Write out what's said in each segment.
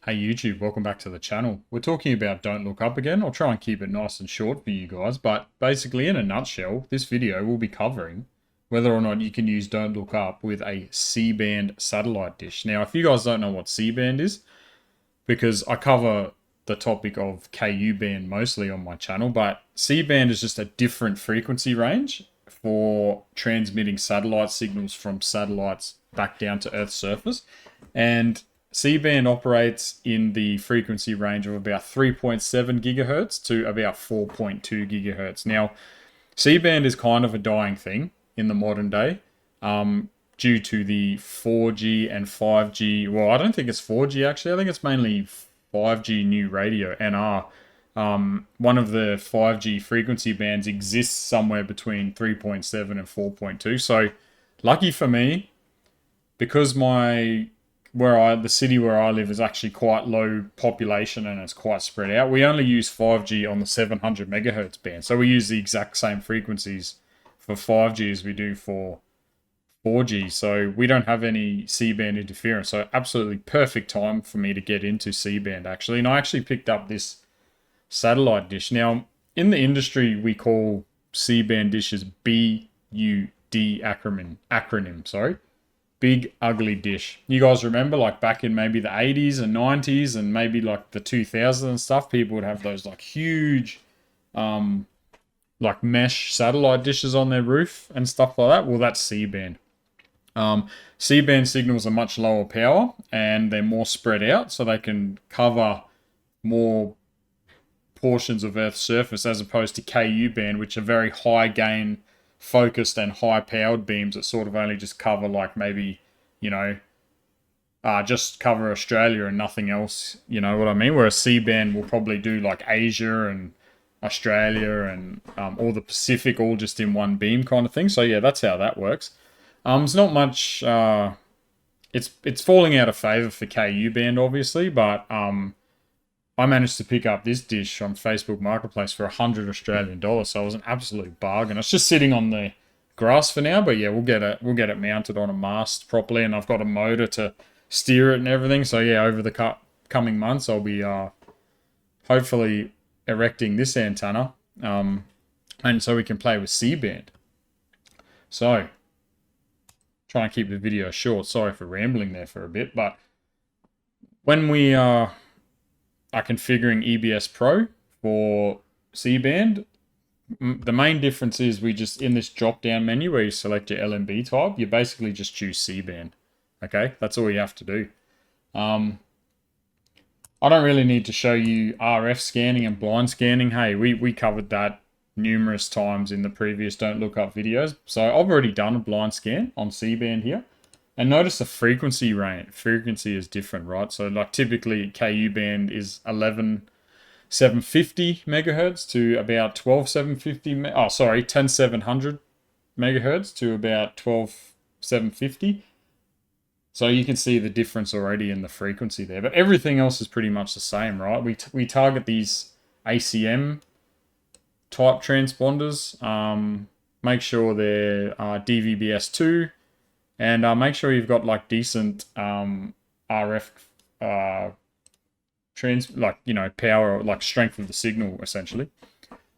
Hey YouTube, welcome back to the channel. We're talking about Don't Look Up again. I'll try and keep it nice and short for you guys, but basically in a nutshell, this video will be covering whether or not you can use Don't Look Up with a C-band satellite dish. Now, if you guys don't know what C-band is, because I cover the topic of KU band mostly on my channel, but C-band is just a different frequency range for transmitting satellite signals from satellites back down to Earth's surface. And C-band operates in the frequency range of about 3.7 gigahertz to about 4.2 gigahertz. Now, C-band is kind of a dying thing in the modern day due to the 4G and 5G. Well, I don't think it's 4G actually. I think it's mainly 5G new radio, NR. One of the 5G frequency bands exists somewhere between 3.7 and 4.2. So, lucky for me, because the city where I live is actually quite low population and it's quite spread out. We only use 5G on the 700 megahertz band. So we use the exact same frequencies for 5G as we do for 4G. So we don't have any C-band interference. So absolutely perfect time for me to get into C-band actually. And I actually picked up this satellite dish. Now, in the industry, we call C-band dishes B.U.D acronym, sorry. Big ugly dish. You guys remember, like back in maybe the 80s and 90s and maybe like the 2000s and stuff, people would have those like huge like mesh satellite dishes on their roof and stuff like that. Well, that's C-band. C-band signals are much lower power and they're more spread out, so they can cover more portions of Earth's surface as opposed to KU band, which are very high gain focused and high powered beams that sort of only just cover like maybe, just cover Australia and nothing else, you know what I mean? Whereas C-band will probably do like Asia and Australia and all the Pacific all just in one beam kind of thing. So yeah, that's how that works. It's not much, it's falling out of favor for KU band obviously, but I managed to pick up this dish on Facebook Marketplace for 100 Australian dollars, so it was an absolute bargain. It's just sitting on the grass for now, but yeah, we'll get it mounted on a mast properly, and I've got a motor to steer it and everything. So yeah, over the coming months, I'll be hopefully erecting this antenna, and so we can play with C-band. So, try and keep the video short. Sorry for rambling there for a bit, but when we are configuring EBS Pro for C-band, the main difference is we just, in this drop-down menu where you select your LNB type, you basically just choose C-band. Okay, that's all you have to do. I don't really need to show you RF scanning and blind scanning. Hey, we covered that numerous times in the previous Don't Look Up videos. So I've already done a blind scan on C-band here. And notice the frequency range. Frequency is different, right? So like typically KU band is 11,750 megahertz to about 12,750. 10,700 megahertz to about 12,750. So you can see the difference already in the frequency there. But everything else is pretty much the same, right? We target these ACM type transponders. Make sure they're dvb-s2. And make sure you've got like decent RF power, like strength of the signal essentially.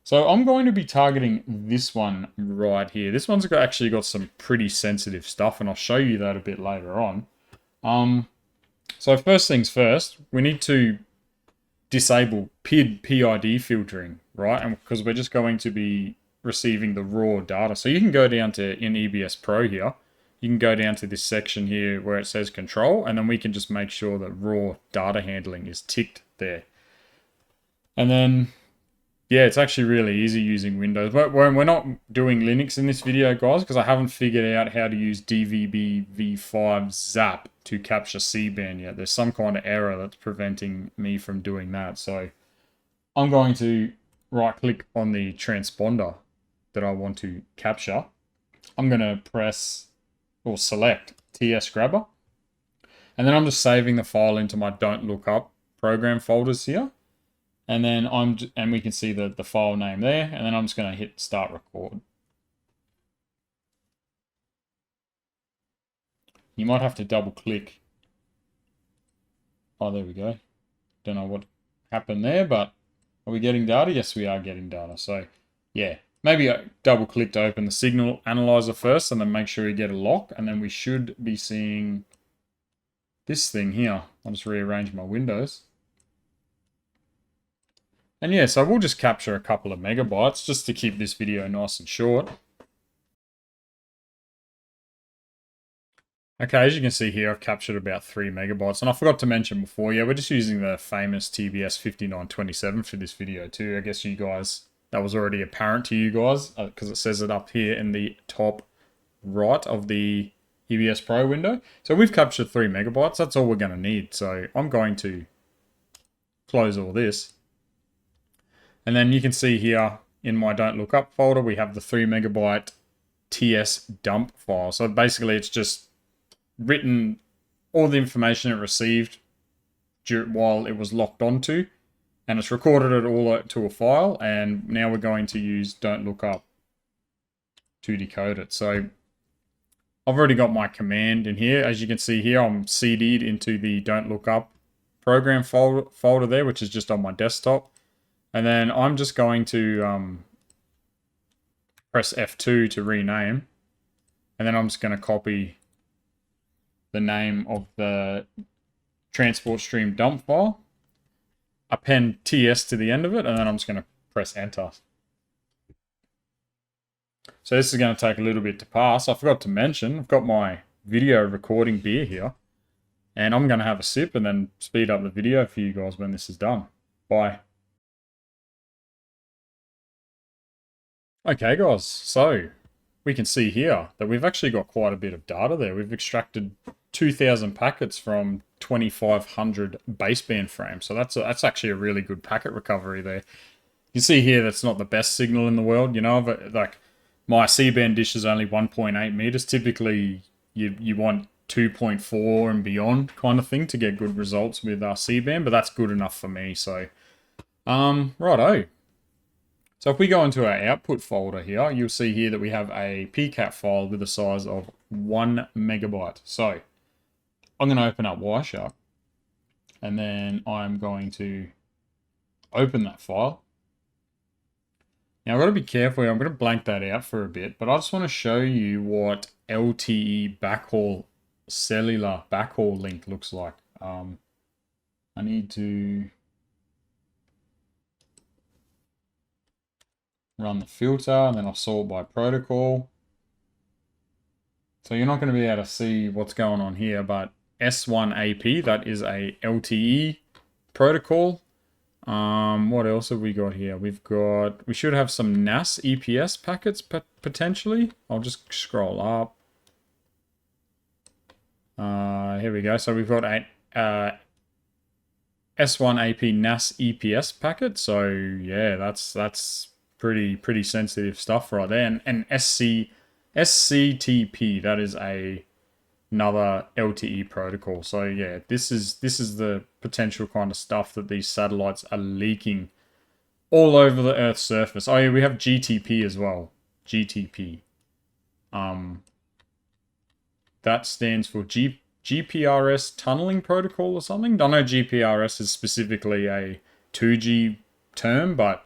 So I'm going to be targeting this one right here. This one's actually got some pretty sensitive stuff, and I'll show you that a bit later on. So first things first, we need to disable PID filtering, right? And because we're just going to be receiving the raw data. So you can go down to in EBS Pro here. You can go down to this section here where it says control, and then we can just make sure that raw data handling is ticked there. And then, yeah, it's actually really easy using Windows. But we're not doing Linux in this video, guys, because I haven't figured out how to use dvb-v5 zap to capture C-band yet. There's some kind of error that's preventing me from doing that. So I'm going to right-click on the transponder that I want to capture. I'm going to press or select TS grabber, and then I'm just saving the file into my Don't Look Up program folders here, and then we can see the file name there, and then I'm just going to hit start record. You might have to double click. Oh, there we go. Don't know what happened there, but are we getting data? Yes, we are getting data. So yeah, maybe I double click to open the signal analyzer first and then make sure we get a lock. And then we should be seeing this thing here. I'll just rearrange my windows. And yeah, so we'll just capture a couple of megabytes just to keep this video nice and short. Okay, as you can see here, I've captured about 3 megabytes. And I forgot to mention before, yeah, we're just using the famous TBS5927 for this video too. I guess you guys, that was already apparent to you guys because it says it up here in the top right of the EBS Pro window. So we've captured 3 megabytes. That's all we're going to need. So I'm going to close all this. And then you can see here in my Don't Look Up folder, we have the 3 megabyte TS dump file. So basically it's just written all the information it received while it was locked onto, and it's recorded it all to a file, and now we're going to use Don't Look Up to decode it. So I've already got my command in here. As you can see here, I'm CD'd into the Don't Look Up program folder there, which is just on my desktop. And then I'm just going to press F2 to rename, and then I'm just going to copy the name of the transport stream dump file, append TS to the end of it, and then I'm just going to press enter. So this is going to take a little bit to pass. I forgot to mention, I've got my video recording beer here, and I'm going to have a sip and then speed up the video for you guys when this is done. Bye. Okay guys, so we can see here that we've actually got quite a bit of data there. We've extracted 2,000 packets from 2,500 baseband frames. So that's actually a really good packet recovery there. You see here that's not the best signal in the world, you know, but like my C-band dish is only 1.8 meters. Typically you want 2.4 and beyond kind of thing to get good results with C-band, but that's good enough for me. So righto. So if we go into our output folder here, you'll see here that we have a PCAP file with a size of 1 megabyte. So I'm going to open up Wireshark, and then I'm going to open that file. Now I've got to be careful here. I'm going to blank that out for a bit, but I just want to show you what LTE backhaul, cellular backhaul link looks like. I need to run the filter, and then I'll sort by protocol. So you're not going to be able to see what's going on here, but S1AP, that is a LTE protocol. What else have we got here? We should have some NAS EPS packets potentially. I'll just scroll up. Here we go. So we've got a S1AP NAS EPS packet. So yeah, that's pretty sensitive stuff right there. And SCTP, that is another LTE protocol. So yeah, this is the potential kind of stuff that these satellites are leaking all over the Earth's surface. Oh yeah, we have GTP as well. GTP. That stands for GPRS tunneling protocol or something. I know GPRS is specifically a 2G term, but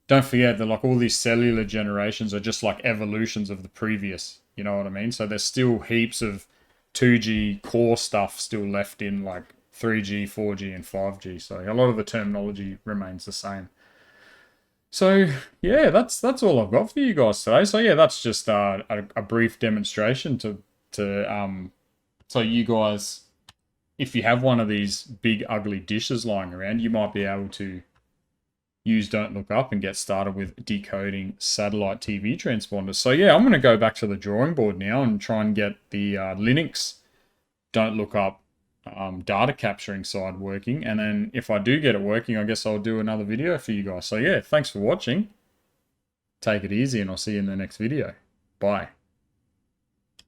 don't forget that like all these cellular generations are just like evolutions of the previous, you know what I mean? So there's still heaps of 2G core stuff still left in like 3G, 4G, and 5G. So a lot of the terminology remains the same. So yeah, that's all I've got for you guys today. So yeah, that's just a brief demonstration so you guys, if you have one of these big ugly dishes lying around, you might be able to use Don't Look Up and get started with decoding satellite TV transponders. So yeah, I'm going to go back to the drawing board now and try and get the Linux Don't Look Up data capturing side working. And then if I do get it working, I guess I'll do another video for you guys. So yeah, thanks for watching. Take it easy, and I'll see you in the next video. Bye.